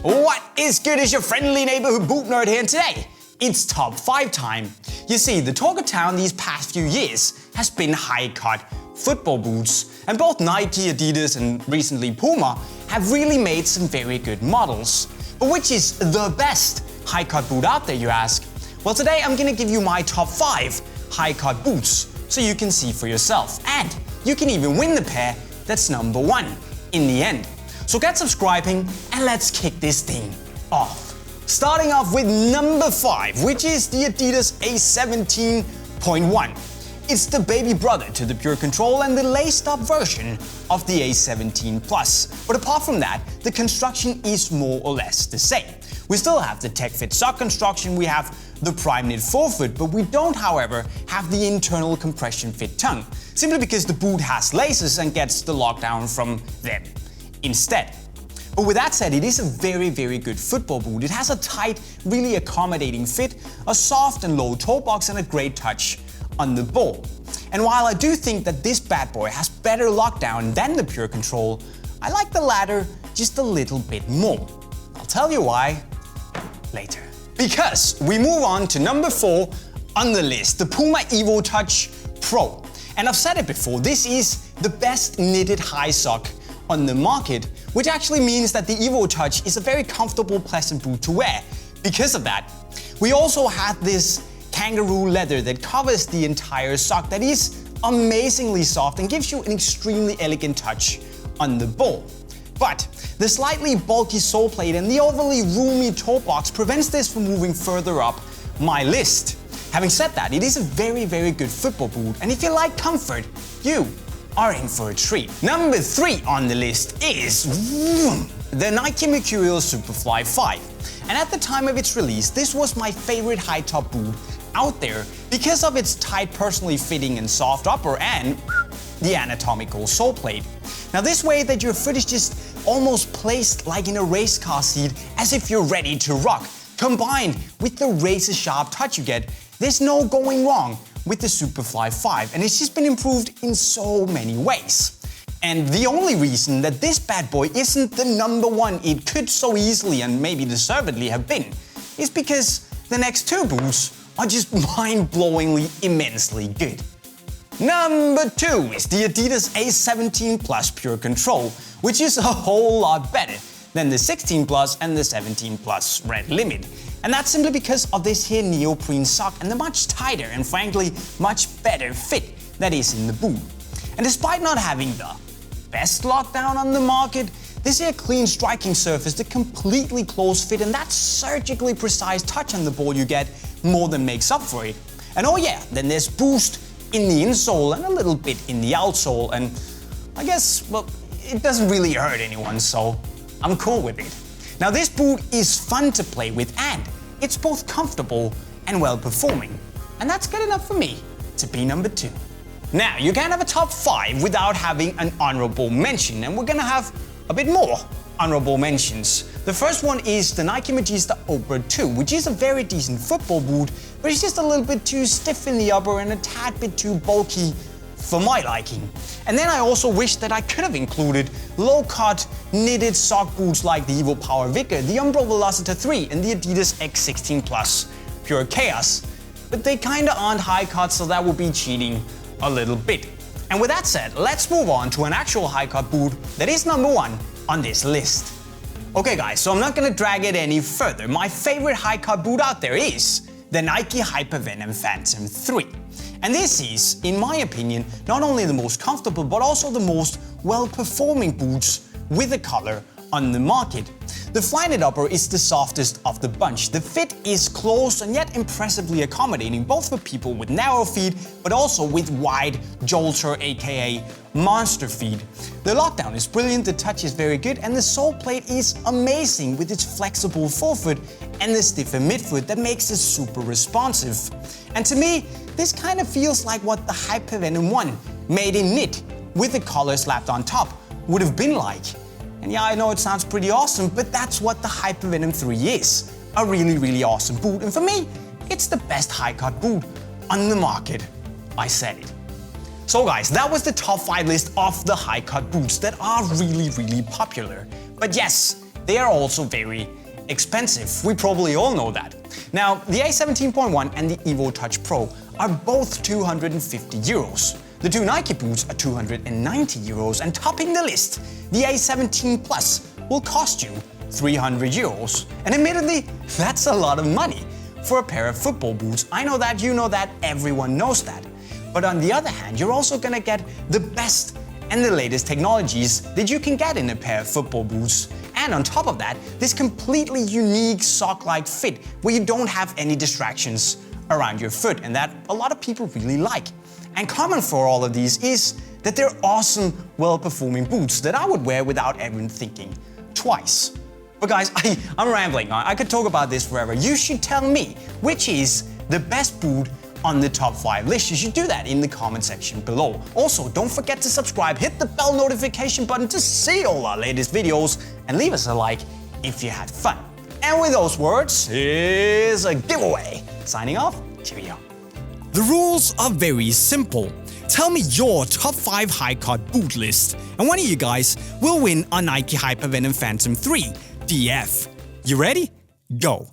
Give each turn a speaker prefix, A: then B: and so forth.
A: What is good? Is your friendly neighborhood boot nerd here, and today it's top 5 time. You see, the talk of town these past few years has been high-cut football boots, and both Nike, Adidas and recently PUMA have really made some very good models. But which is the best high-cut boot out there, you ask? Well, today I'm gonna give you my top 5 high-cut boots so you can see for yourself, and you can even win the pair that's number 1 in the end. So get subscribing and let's kick this thing off. Starting off with number 5, which is the Adidas Ace17 It's the baby brother to the Purecontrol and the laced-up version of the Ace17 Plus. But apart from that, the construction is more or less the same. We still have the tech fit sock construction, we have the prime knit forefoot, but we don't, however, have the internal compression fit tongue, simply because the boot has laces and gets the lockdown from them instead. But with that said, it is a very, very good football boot. It has a tight, really accommodating fit, a soft and low toe box, and a great touch on the ball. And while I do think that this bad boy has better lockdown than the Purecontrol, I like the latter just a little bit more. I'll tell you why later. Because we move on to number 4 on the list, the PUMA evoTOUCH Pro. And I've said it before, this is the best knitted high sock on the market, which actually means that the evoTOUCH is a very comfortable, pleasant boot to wear. Because of that, we also have this kangaroo leather that covers the entire sock that is amazingly soft and gives you an extremely elegant touch on the ball. But the slightly bulky sole plate and the overly roomy toe box prevents this from moving further up my list. Having said that, it is a very, very good football boot, and if you like comfort, you are in for a treat. Number 3 on the list is the Nike Mercurial Superfly IV. And at the time of its release, this was my favorite high top boot out there because of its tight, personally fitting and soft upper and the anatomical sole plate. Now this way that your foot is just almost placed like in a race car seat, as if you're ready to rock, combined with the razor sharp touch you get, there's no going wrong with the Superfly IV, and it's just been improved in so many ways. And the only reason that this bad boy isn't the number 1 it could so easily and maybe deservedly have been is because the next 2 boots are just mind-blowingly immensely good. Number 2 is the Adidas Ace17 Purecontrol, which is a whole lot better than the 16 Plus and the 17 Plus Red Limit. And that's simply because of this here neoprene sock and the much tighter and frankly much better fit that is in the boot. And despite not having the best lockdown on the market, this here clean striking surface, the completely closed fit and that surgically precise touch on the ball you get more than makes up for it. And oh yeah, then there's boost in the insole and a little bit in the outsole, and I guess, well, it doesn't really hurt anyone, so I'm cool with it. Now this boot is fun to play with and it's both comfortable and well performing. And that's good enough for me to be number 2. Now you can't have a top 5 without having an honorable mention, and we're gonna have a bit more honorable mentions. The first one is the Nike Magista Obra 2, which is a very decent football boot, but it's just a little bit too stiff in the upper and a tad bit too bulky for my liking. And then I also wish that I could have included low-cut knitted sock boots like the evoPower Vigor, the Umbro Velocita 3 and the Adidas X16 Plus Pure Chaos. But they kinda aren't high cut, so that would be cheating a little bit. And with that said, let's move on to an actual high cut boot that is number 1 on this list. Okay guys, so I'm not gonna drag it any further. My favorite high cut boot out there is the Nike Hypervenom Phantom III. And this is, in my opinion, not only the most comfortable but also the most well-performing boots with the color on the market. The Flyknit upper is the softest of the bunch. The fit is close and yet impressively accommodating, both for people with narrow feet but also with wide jolter aka monster feet. The lockdown is brilliant, the touch is very good, and the sole plate is amazing with its flexible forefoot and the stiffer midfoot that makes it super responsive. And to me, this kind of feels like what the Hypervenom 1 made in knit with the collar slapped on top would have been like. And yeah, I know it sounds pretty awesome, but that's what the Hypervenom 3 is. A really, really awesome boot, and for me, it's the best high-cut boot on the market. I said it. So guys, that was the top 5 list of the high-cut boots that are really popular. But yes, they are also very expensive. We probably all know that. Now, the A17.1 and the evoTOUCH Pro are both 250 euros. The two Nike boots are 290 euros, and topping the list, the A17 Plus will cost you 300 euros. And admittedly, that's a lot of money for a pair of football boots. I know that, you know that, everyone knows that. But on the other hand, you're also gonna get the best and the latest technologies that you can get in a pair of football boots. And on top of that, this completely unique sock-like fit where you don't have any distractions around your foot, and that a lot of people really like. And common for all of these is that they're awesome, well-performing boots that I would wear without even thinking twice. But guys, I'm rambling. I could talk about this forever. You should tell me which is the best boot on the top 5 list. You should do that in the comment section below. Also, don't forget to subscribe, hit the bell notification button to see all our latest videos, and leave us a like if you had fun. And with those words, here's a giveaway. Signing off, cheerio. The rules are very simple. Tell me your top 5 high-cut boot list, and one of you guys will win a Nike Hypervenom Phantom II DF. You ready? Go!